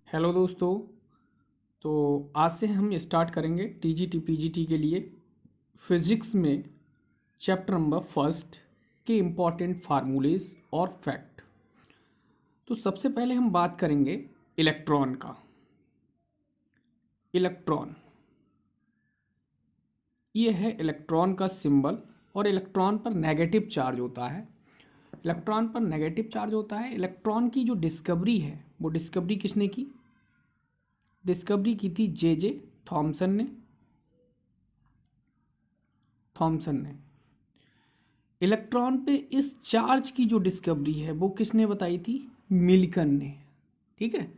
Hello दोस्तों। तो आज से हम स्टार्ट करेंगे टीजीटी पीजीटी के लिए फिज़िक्स में चैप्टर नंबर फर्स्ट के इम्पॉर्टेंट फार्मूलेज और फैक्ट। तो सबसे पहले हम बात करेंगे इलेक्ट्रॉन का। इलेक्ट्रॉन, ये है इलेक्ट्रॉन का सिंबल और इलेक्ट्रॉन पर नेगेटिव चार्ज होता है। इलेक्ट्रॉन पर नेगेटिव चार्ज होता है। इलेक्ट्रॉन की जो डिस्कवरी है वो डिस्कवरी किसने की? डिस्कवरी की थी जे थॉमसन ने। इलेक्ट्रॉन पे इस चार्ज की जो डिस्कवरी है वो किसने बताई थी? मिल्कन ने। ठीक है,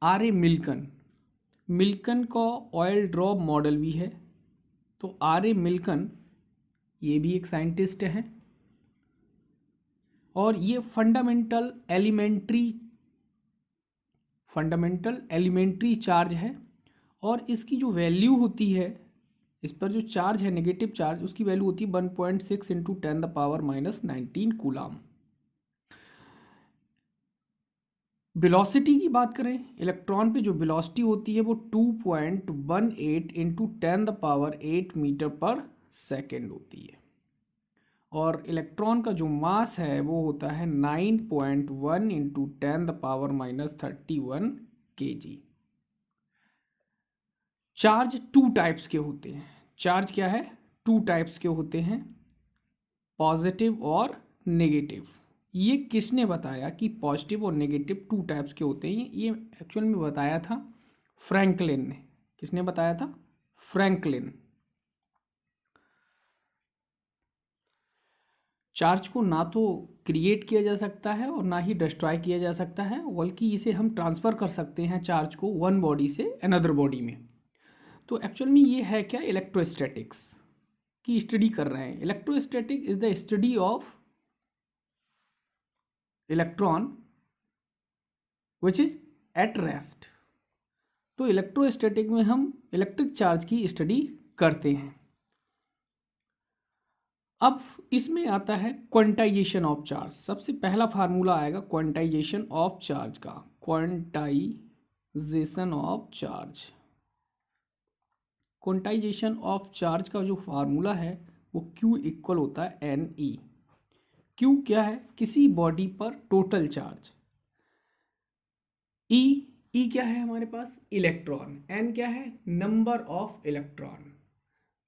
आर ए मिल्कन। मिल्कन का ऑयल ड्रॉप मॉडल भी है। तो आर ए मिल्कन ये भी एक साइंटिस्ट है और ये फंडामेंटल एलिमेंट्री चार्ज है। और इसकी जो वैल्यू होती है, इस पर जो चार्ज है नेगेटिव चार्ज, उसकी वैल्यू होती है 1.6 इंटू 10⁻⁻19 कूलाम। वेलोसिटी की बात करें, इलेक्ट्रॉन पे जो वेलोसिटी होती है वो 2.18 इंटू 10⁸ मीटर पर सेकेंड होती है। और इलेक्ट्रॉन का जो मास है वो होता है 9.1 into 10⁻31 kg। Charge two types के होते हैं। चार्ज क्या है? टू टाइप्स के होते हैं, पॉजिटिव और नेगेटिव। ये किसने बताया कि पॉजिटिव और नेगेटिव टू टाइप्स के होते हैं? ये एक्चुअल में बताया था फ्रैंकलिन ने। किसने बताया था? फ्रैंकलिन। चार्ज को ना तो क्रिएट किया जा सकता है और ना ही डिस्ट्रॉय किया जा सकता है, बल्कि इसे हम ट्रांसफ़र कर सकते हैं चार्ज को वन बॉडी से अनदर बॉडी में। तो एक्चुअल में ये है क्या? इलेक्ट्रोस्टैटिक्स की स्टडी कर रहे हैं। Electrostatic is the study of electron which is at rest. तो इलेक्ट्रोस्टैटिक में हम इलेक्ट्रिक चार्ज की स्टडी करते हैं। अब इसमें आता है क्वांटाइजेशन ऑफ चार्ज। सबसे पहला फार्मूला आएगा क्वांटाइजेशन ऑफ चार्ज का। Quantization of charge, quantization of charge का जो फार्मूला है वो Q इक्वल होता है NE। Q क्या है? किसी बॉडी पर टोटल चार्ज। E क्या है हमारे पास? इलेक्ट्रॉन। N क्या है? Number of electron.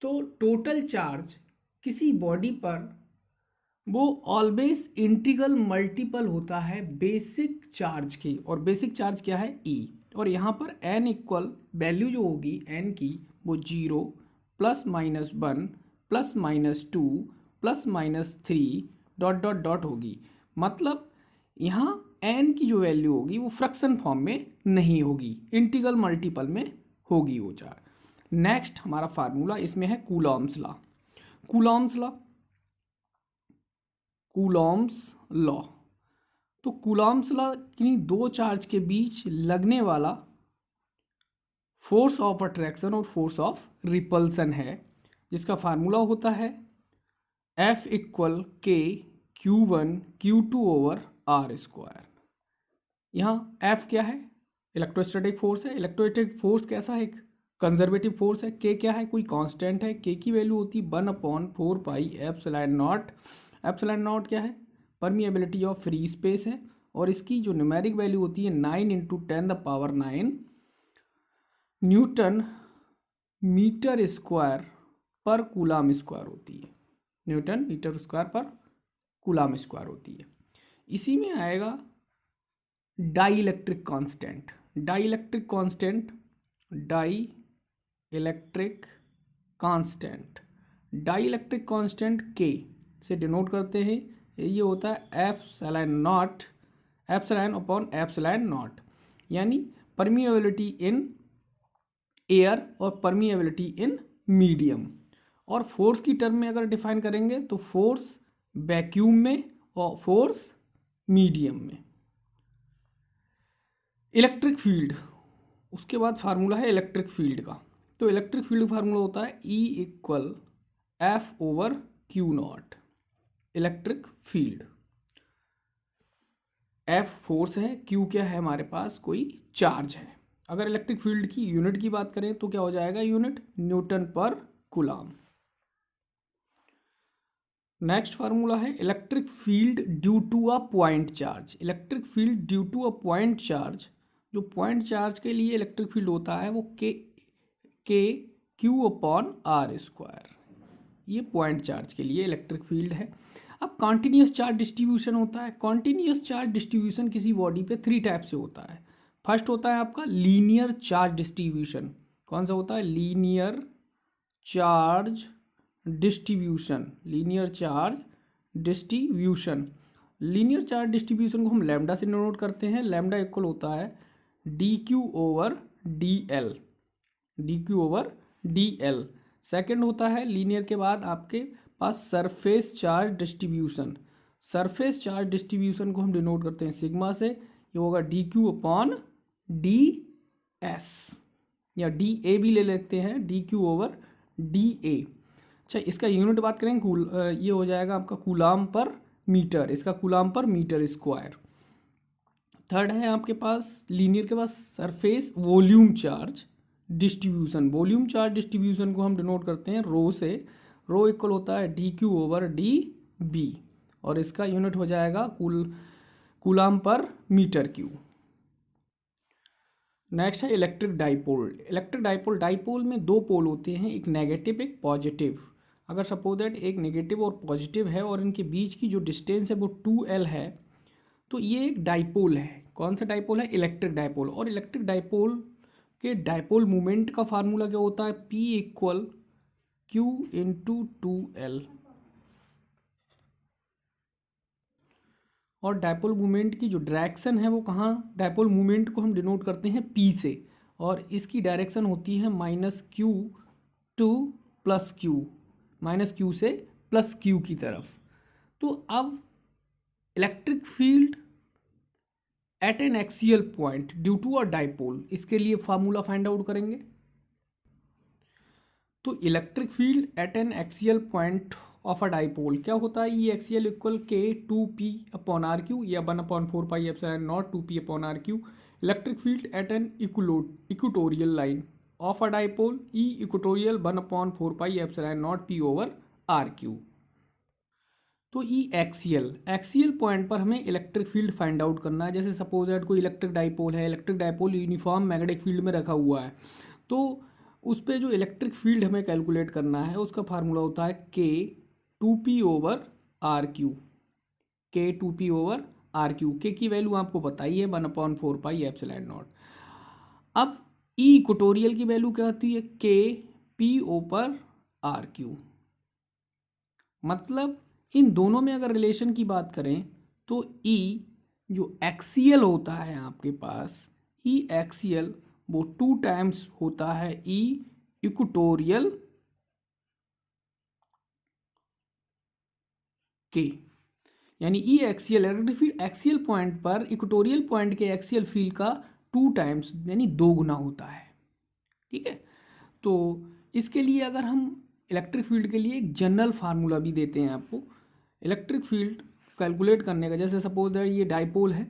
तो टोटल चार्ज किसी बॉडी पर वो ऑलवेज इंटीग्रल मल्टीपल होता है बेसिक चार्ज की। और बेसिक चार्ज क्या है? E। और यहाँ पर N इक्वल वैल्यू जो होगी N की वो 0 +-1 +-2 +-3 डॉट डॉट डॉट होगी। मतलब यहाँ N की जो वैल्यू होगी वो फ्रैक्शन फॉर्म में नहीं होगी, इंटीग्रल मल्टीपल में होगी वो चार्ज। नेक्स्ट हमारा फार्मूला इसमें है Coulomb's law. Coulomb's law, Coulomb's law. तो कूलॉम्स लॉ किन्हीं दो चार्ज के बीच लगने वाला फोर्स ऑफ अट्रैक्शन और फोर्स ऑफ रिपल्सन है, जिसका फार्मूला होता है F इक्वल के Q1Q2/r²। यहाँ F क्या है? इलेक्ट्रोस्टैटिक फोर्स है। इलेक्ट्रोस्टैटिक फोर्स कैसा है? कंजर्वेटिव फोर्स है। K क्या है? कोई कांस्टेंट है। K की वैल्यू होती है 1/4πε0। एप्सिलॉन क्या है? परमिएबिलिटी ऑफ फ्री स्पेस है। और इसकी जो न्यूमेरिक वैल्यू होती है 9 इंटू 10⁹ न्यूटन मीटर स्क्वायर पर कूलाम स्क्वायर होती है। न्यूटन मीटर स्क्वायर पर कूलाम स्क्वायर होती है। इसी में आएगा dielectric constant. Dielectric constant, dielectric constant, dielectric constant K से डिनोट करते हैं। ये होता है एप्सिलॉन अपॉन एप्सिलॉन नॉट, यानी परमिएबिलिटी इन एयर और परमिएबिलिटी इन मीडियम। और फोर्स की टर्म में अगर डिफाइन करेंगे तो फोर्स वैक्यूम में और फोर्स मीडियम में। इलेक्ट्रिक फील्ड, उसके बाद फार्मूला है इलेक्ट्रिक फील्ड का। तो इलेक्ट्रिक फील्ड फार्मूला होता है E equal F/Q0। Electric field, F force है, Q क्या है हमारे पास, कोई चार्ज है। अगर इलेक्ट्रिक फील्ड की यूनिट की बात करें तो क्या हो जाएगा यूनिट, न्यूटन पर कूलाम। नेक्स्ट फार्मूला है electric field due to a point charge. Electric field due to a point charge, जो पॉइंट चार्ज के लिए इलेक्ट्रिक फील्ड होता है वो K Q upon R square, ये पॉइंट चार्ज के लिए इलेक्ट्रिक फील्ड है। अब कॉन्टिन्यूस चार्ज डिस्ट्रीब्यूशन होता है। कॉन्टिन्यूस चार्ज डिस्ट्रीब्यूशन किसी बॉडी पे 3 टाइप से होता है। फर्स्ट होता है आपका लीनियर चार्ज डिस्ट्रीब्यूशन। कौन सा होता है, linear charge distribution, linear charge distribution. Linear charge distribution को हम लैम्डा से नोट करते हैं। लैम्डा इक्वल होता है d q over d l, d q over d l. Second होता है लीनियर के बाद आपके पास surface charge distribution. Surface charge distribution को हम डिनोट करते हैं सिग्मा से, ये होगा d q upon d s, या डी ए भी ले लेते हैं, d q over d a. अच्छा, इसका यूनिट बात करें ये हो जाएगा आपका कूलाम पर मीटर, इसका कूलाम पर मीटर स्क्वायर। थर्ड है आपके पास लीनियर के पास surface volume charge distribution. Volume charge distribution को हम डिनोट करते हैं रो से। रो इक्वल होता है d q over d v, और इसका यूनिट हो जाएगा कूलाम पर मीटर क्यू। नेक्स्ट है electric dipole. Electric dipole, dipole में 2 पोल होते हैं, एक नेगेटिव एक पॉजिटिव। अगर सपोज दैट एक नेगेटिव और पॉजिटिव है और इनके बीच की जो डिस्टेंस है वो 2L है, तो ये एक डाइपोल है। कौन सा डाइपोल है, इलेक्ट्रिक डाइपोल। और इलेक्ट्रिक डाइपोल के डाइपोल मोमेंट का फार्मूला क्या होता है, P equal Q into 2L। और डाइपोल मोमेंट की जो डायरेक्शन है वो कहाँ, डाइपोल मोमेंट को हम डिनोट करते हैं P से, और इसकी डायरेक्शन होती है -Q टू +Q, -Q से +Q की तरफ। तो अब electric field at an axial point due to a dipole, इसके लिए फार्मूला फाइंड आउट करेंगे। तो electric field at an axial point of a dipole क्या होता है, ये एक्सियल इक्वल K2P/R/Q या 1/4πε0 2P/R/Q। Electric field at an equatorial line of a dipole, E equatorial 1/4πε0 P/R/Q। तो ई एक्सियल पॉइंट पर हमें इलेक्ट्रिक फील्ड फाइंड आउट करना है। जैसे सपोज दैट कोई इलेक्ट्रिक डाइपोल है, electric dipole uniform magnetic field में रखा हुआ है, तो उस पर जो इलेक्ट्रिक फील्ड हमें कैलकुलेट करना है उसका फार्मूला होता है K2P/R/Q, K2P/R/Q। के की वैल्यू आपको पता ही है 1/4πε0। अब ई इक्वेटोरियल की वैल्यू क्या होती है, KP/R/Q। मतलब इन दोनों में अगर रिलेशन की बात करें तो E जो एक्सियल होता है आपके पास, E एक्सियल वो 2 टाइम्स होता है E इक्वेटोरियल के, यानी E axial electric field axial point पर इक्वेटोरियल पॉइंट के एक्सियल फील्ड का 2 टाइम्स यानी 2 गुना होता है। ठीक है, तो इसके लिए अगर हम इलेक्ट्रिक फील्ड के लिए एक जनरल फार्मूला भी देते हैं आपको इलेक्ट्रिक फील्ड कैलकुलेट करने का। जैसे सपोज दैट ये डाइपोल है,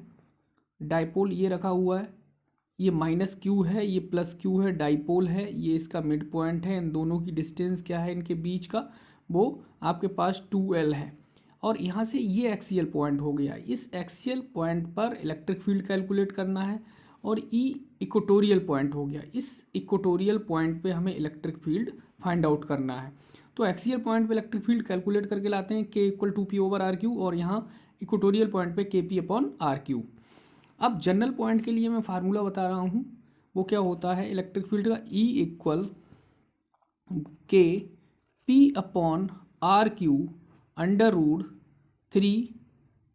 डाइपोल ये रखा हुआ है, ये -Q है, ये +Q है, डाइपोल है, ये इसका मिड पॉइंट है। इन दोनों की डिस्टेंस क्या है इनके बीच का, वो आपके पास 2L है। और यहाँ से ये एक्सियल पॉइंट हो गया, इस एक्सियल पॉइंट पर इलेक्ट्रिक फील्ड कैलकुलेट करना है। और E इक्वेटोरियल पॉइंट हो गया, इस इक्वेटोरियल पॉइंट पे हमें इलेक्ट्रिक फील्ड फाइंड आउट करना है। तो एक्सियल पॉइंट पे इलेक्ट्रिक फील्ड कैलकुलेट करके लाते हैं K = 2P/R/Q, और यहाँ इक्वेटोरियल पॉइंट पे KP/R/Q। अब जनरल पॉइंट के लिए मैं फार्मूला बता रहा हूँ, वो क्या होता है इलेक्ट्रिक फील्ड का, E = KP/R/Q √3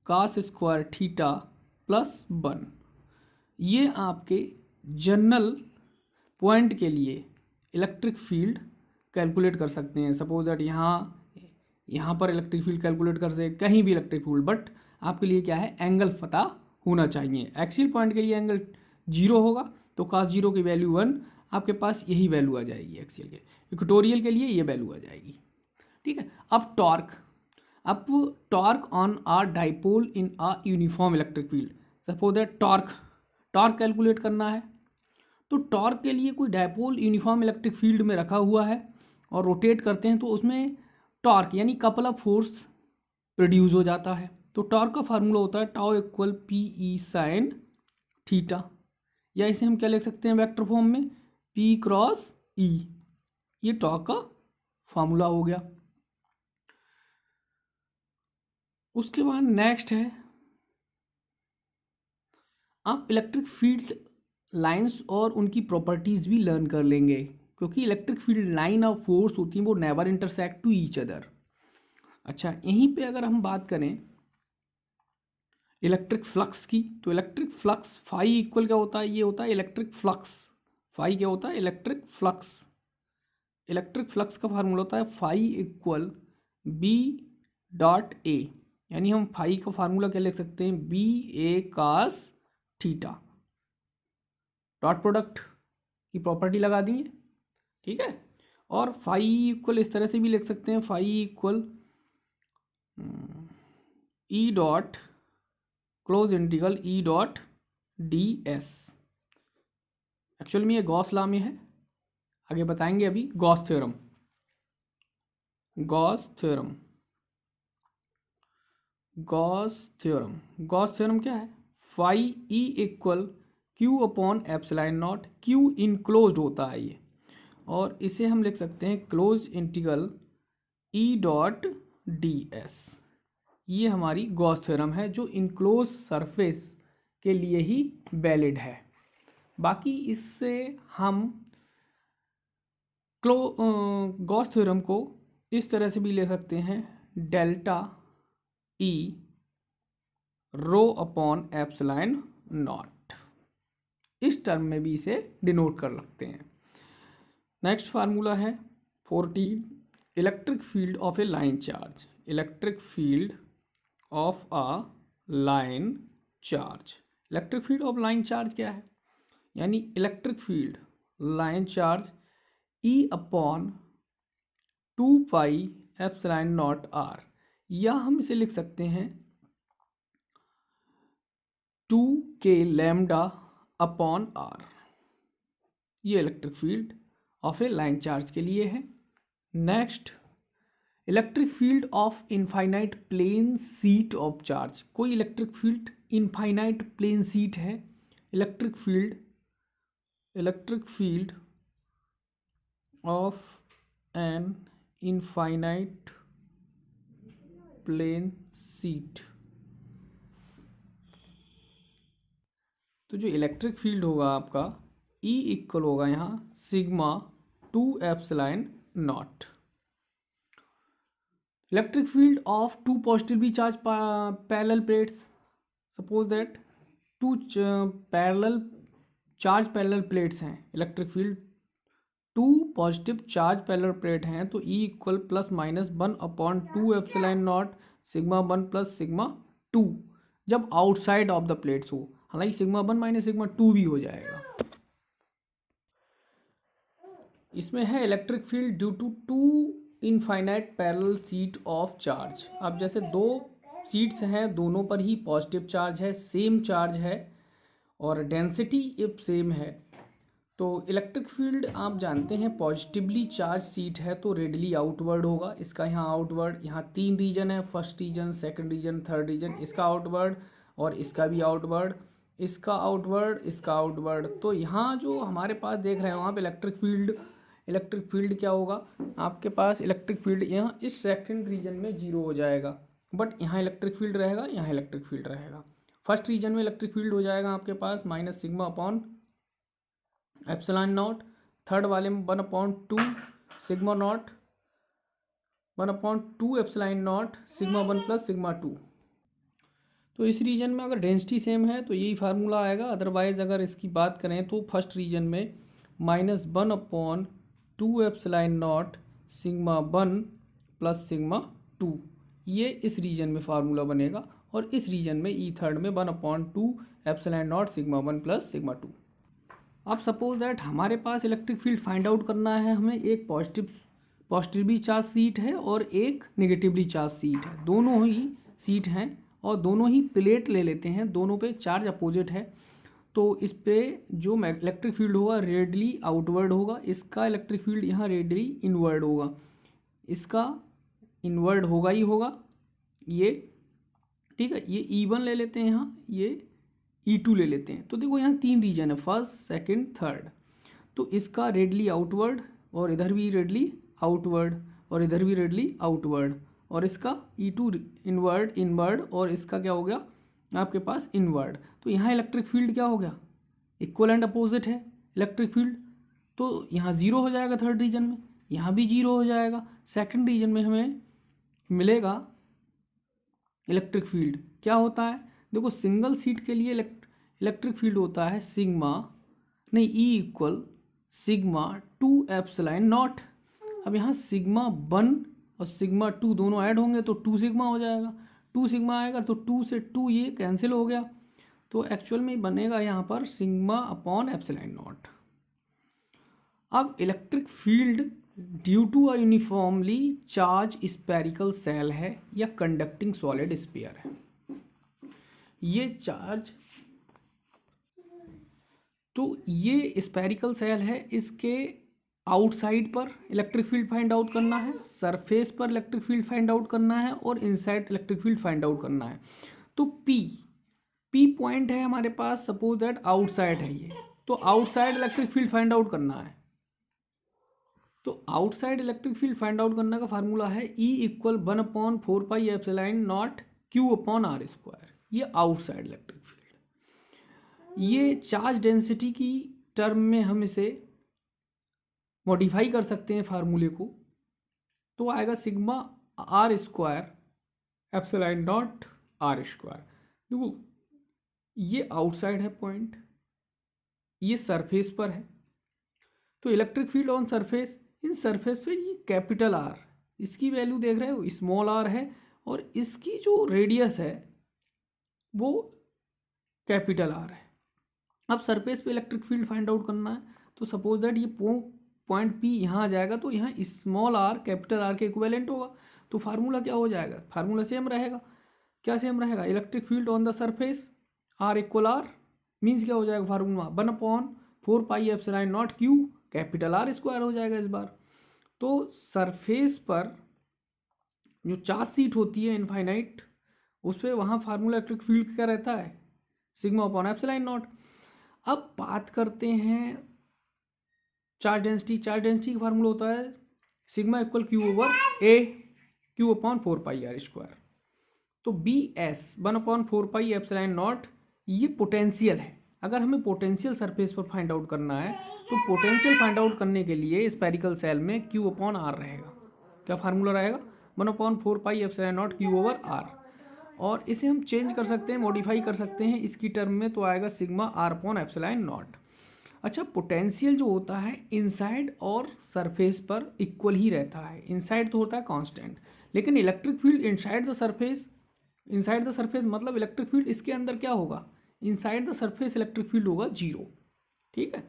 cos² θ + 1। ये आपके जनरल पॉइंट के लिए इलेक्ट्रिक फील्ड कैलकुलेट कर सकते हैं। सपोज दैट यहाँ पर इलेक्ट्रिक फील्ड कैलकुलेट कर सकते, कहीं भी इलेक्ट्रिक फील्ड, बट आपके लिए क्या है, एंगल पता होना चाहिए। एक्सियल पॉइंट के लिए एंगल 0 होगा, तो cos 0 की वैल्यू 1, आपके पास यही वैल्यू आ जाएगी एक्सियल के। इक्वेटोरियल के लिए ये वैल्यू आ जाएगी। ठीक है, अब torque on a dipole in a uniform electric field. Suppose that torque calculate करना है, तो टॉर्क के लिए कोई डायपोल यूनिफॉर्म इलेक्ट्रिक फील्ड में रखा हुआ है और रोटेट करते हैं तो उसमें टॉर्क यानी कपल ऑफ फोर्स प्रोड्यूस हो जाता है। तो टॉर्क का फार्मूला होता है tau equal P E sine theta, या इसे हम क्या लिख सकते हैं वेक्टर फॉर्म में, पी क्रॉस ई। ये टॉर्क का फार्मूला हो गया। उसके बाद नेक्स्ट है, आप इलेक्ट्रिक फील्ड लाइंस और उनकी प्रॉपर्टीज भी लर्न कर लेंगे, क्योंकि इलेक्ट्रिक फील्ड लाइन और फोर्स होती हैं वो never intersect to each other. अच्छा, यहीं पे अगर हम बात करें इलेक्ट्रिक फ्लक्स की, तो इलेक्ट्रिक फ्लक्स फाई इक्वल क्या होता है, ये होता है इलेक्ट्रिक फ्लक्स। फाई क्या होता है, इलेक्ट्रिक फ्लक्स। इलेक्ट्रिक फ्लक्स का फार्मूला होता है phi equal B dot A, यानी हम फाई का फार्मूला क्या लिख सकते हैं, B A cos theta. Dot product की प्रॉपर्टी लगा दी है, ठीक है। और फाई इक्वल इस तरह से भी लिख सकते हैं, phi equal E dot close integral E dot D S. Actual में ये गॉस लॉ में है, आगे बताएंगे अभी। Gauss theorem, Gauss theorem, Gauss theorem, Gauss theorem क्या है, phi E equal Q upon epsilon naught. Q enclosed होता है ये, और इसे हम लिख सकते हैं close integral E dot D S. ये हमारी गॉस थ्योरम है जो इनक्लोज सरफेस के लिए ही वैलिड है। बाकी इससे हम गॉस थ्योरम को इस तरह से भी ले सकते हैं, delta E rho upon epsilon not, इस टर्म में भी इसे डिनोट कर सकते हैं। नेक्स्ट फार्मूला है 14, electric field of a line charge. Electric field of a line charge. Electric field of line charge क्या है, यानी electric field line charge e upon 2 pi epsilon naught r, या हम इसे लिख सकते हैं 2k लैम्डा अपॉन आर। ये electric field of a line charge के लिए है। Next, electric field of infinite plane sheet of charge. कोई electric field infinite plane seat है, electric field of an infinite plane sheet. तो जो electric field होगा आपका, E इक्वल होगा यहाँ sigma 2 epsilon naught. Electric field of 2 positively charge parallel plates. Suppose that 2 parallel plates हैं, electric field 2 positive charge parallel plate हैं, तो E equal plus minus 1/2 epsilon naught sigma 1 plus sigma 2, जब outside of the plates हो। हालांकि sigma 1 minus sigma 2 भी हो जाएगा। इसमें है electric field due to 2 infinite parallel sheet of charge. अब जैसे 2 सीट्स हैं, दोनों पर ही पॉजिटिव चार्ज है, सेम चार्ज है और डेंसिटी इफ सेम है, तो इलेक्ट्रिक फील्ड आप जानते हैं पॉजिटिवली चार्ज सीट है तो रेडली आउटवर्ड होगा। इसका यहाँ आउटवर्ड, यहाँ 3 रीजन है, first region, second region, third region. इसका आउटवर्ड और इसका भी आउटवर्ड, इसका आउटवर्ड, इसका आउटवर्ड। तो यहाँ जो हमारे पास देख रहे हैं वहाँ पे इलेक्ट्रिक फील्ड क्या होगा आपके पास, इलेक्ट्रिक फील्ड यहाँ इस सेकंड रीजन में 0 हो जाएगा, बट यहाँ इलेक्ट्रिक फील्ड रहेगा, यहाँ इलेक्ट्रिक फील्ड रहेगा। फर्स्ट रीजन में इलेक्ट्रिक फील्ड हो जाएगा आपके पास minus sigma upon epsilon naught, third वाले में 1/2 sigma naught, 1/2 epsilon naught sigma 1 plus sigma 2। तो इस रीजन में अगर डेंसिटी सेम है तो यही फार्मूला आएगा। अदरवाइज अगर इसकी बात करें तो फर्स्ट रीजन में -1/2 epsilon naught sigma 1 plus sigma 2, ये इस रीजन में फार्मूला बनेगा। और इस रीजन में ई थर्ड में 1/2 epsilon naught sigma 1 plus sigma 2। अब सपोज दैट हमारे पास इलेक्ट्रिक फील्ड फाइंड आउट करना है हमें, एक पॉजिटिवली चार्ज सीट है और एक नेगेटिवली चार्ज सीट है, दोनों ही सीट हैं और दोनों ही प्लेट ले लेते हैं, दोनों पे चार्ज अपोजिट है, तो इस पे जो इलेक्ट्रिक फील्ड होगा रेडियली आउटवर्ड होगा, इसका इलेक्ट्रिक फील्ड यहाँ रेडियली इनवर्ड होगा, इसका इनवर्ड होगा ही होगा ये, ठीक है। ये E1 ले लेते हैं यहाँ, ये E2 ले लेते हैं। तो देखो यहाँ 3 रीजन है, फर्स्ट सेकंड थर्ड, तो इसका रेडियली आउटवर्ड और इधर भी रेडियली आउटवर्ड और इधर भी रेडियली आउटवर्ड, और इसका E2 इनवर्ड इनवर्ड और इसका क्या हो गया आपके पास इनवर्ड। तो यहाँ इलेक्ट्रिक फील्ड क्या हो गया, इक्वल एंड अपोजिट है इलेक्ट्रिक फील्ड, तो यहाँ जीरो हो जाएगा थर्ड रीजन में, यहाँ भी जीरो हो जाएगा। सेकंड रीजन में हमें मिलेगा इलेक्ट्रिक फील्ड क्या होता है, देखो सिंगल सीट के लिए इलेक्ट्रिक फील्ड होता है सिग्मा नहीं E equal sigma 2 epsilon naught. अब यहाँ सिग्मा 1 और सिग्मा 2 दोनों ऐड होंगे तो 2 सिग्मा हो जाएगा, 2 सिग्मा आएगा तो 2 से 2 ये कैंसिल हो गया, तो एक्चुअल में बनेगा यहाँ पर सिग्मा अपॉन एप्सिलॉन नॉट। अब electric field due to a uniformly charged spherical shell है या कंडक्टिंग सॉलिड स्फीयर है। ये चार्ज, तो ये स्फेरिकल सेल है, इसके आउटसाइड पर इलेक्ट्रिक फील्ड फाइंड आउट करना है, सरफेस पर इलेक्ट्रिक फील्ड फाइंड आउट करना है और inside electric field find out करना है। तो पी पॉइंट है हमारे पास, सपोज दैट आउटसाइड है ये, तो outside electric field find out करना है। तो outside electric field find out करने का फार्मूला है E equal 1/4 epsilon not Q upon R square, ये आउटसाइड इलेक्ट्रिक फील्ड। ये चार्ज डेंसिटी की टर्म में हम इसे मॉडिफाई कर सकते हैं फार्मूले को, तो आएगा sigma R square epsilon not R square. देखो ये आउटसाइड है पॉइंट, ये सरफेस पर है, तो electric field on surface, in surface पे ये कैपिटल R, इसकी वैल्यू देख रहे हो स्मॉल r है, और इसकी जो रेडियस है वो कैपिटल R है। अब सरफेस पे इलेक्ट्रिक फील्ड फाइंड आउट करना है, तो सपोज दैट ये पॉइंट P यहाँ आ जाएगा, तो यहाँ स्मॉल r कैपिटल R के इक्विवेलेंट होगा, तो फार्मूला क्या हो जाएगा, फार्मूला सेम रहेगा। क्या सेम रहेगा, electric field on the surface R equal R means क्या हो जाएगा formula 1/4 epsilon not Q capital R square हो जाएगा इस बार। तो सरफेस पर जो चार्ज सीट होती है इनफाइनाइट, उस पर वहाँ फार्मूला इलेक्ट्रिक फील्ड क्या रहता है, सिग्मा अपॉन एप्सिलॉन नॉट। अब बात करते हैं चार्ज डेंसिटी, चार्ज डेंसिटी का फार्मूला होता है sigma equal Q over A Q upon 4πr square. तो BS 1/4 एप्सिलॉन नॉट ये पोटेंशियल है। अगर हमें पोटेंशियल सरफेस पर फाइंड आउट करना है, तो पोटेंशियल फाइंड आउट करने के लिए स्फेरिकल सेल में Q अपॉन R रहेगा। क्या फार्मूला रहेगा, 1/4 epsilon not Q over R, और इसे हम चेंज कर सकते हैं, मॉडिफाई कर सकते हैं इसकी टर्म में, तो आएगा sigma R upon epsilon not. अच्छा, पोटेंशियल जो होता है इनसाइड और सरफेस पर इक्वल ही रहता है, इनसाइड तो होता है कांस्टेंट, लेकिन electric field inside the surface मतलब इलेक्ट्रिक फील्ड इसके अंदर क्या होगा, inside the surface electric field होगा 0, ठीक है।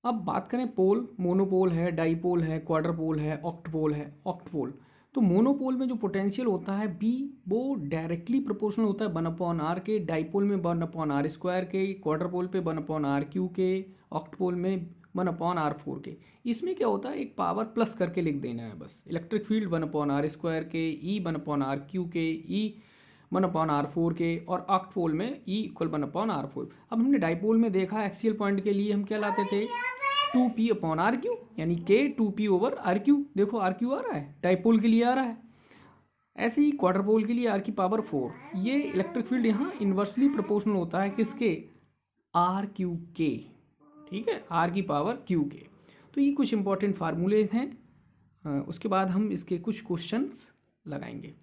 अब बात करें पोल, मोनोपोल है, डाईपोल है, क्वाड्रपोल है, ऑक्टपोल है। ऑक्टपोल, तो मोनोपोल में जो पोटेंशियल होता है B वो डायरेक्टली प्रोपोर्शनल होता है 1/r के, डाईपोल में 1/r स्क्वायर के, क्वाड्रपोल पे 1/r³ के, ऑक्टपोल में 1/r4 के। इसमें क्या होता है, एक पावर प्लस करके लिख देना है बस, इलेक्ट्रिक फील्ड 1/r स्क्वायर के, E 1/r³ के, E 1/r4 के, और ऑक्टपोल में E इक्वल 1/r4। अब हमने डाईपोल में देखा एक्सियल पॉइंट के लिए हम क्या लाते थे, 2p/r3 यानी k 2p ओवर r3। देखो r3 आ रहा है, डाईपोल के लिए आ रहा है। ऐसे ही क्वाड्रपोल के लिए r⁴। ये इलेक्ट्रिक फील्ड यहाँ इन्वर्सली प्रोपोर्शनल होता है किसके, r³ के, ठीक है, r⁻³ के। तो ये कुछ इंपॉर्टेंट फार्मूले हैं, उसके बाद हम इसके कुछ क्वेश्चंस लगाएंगे।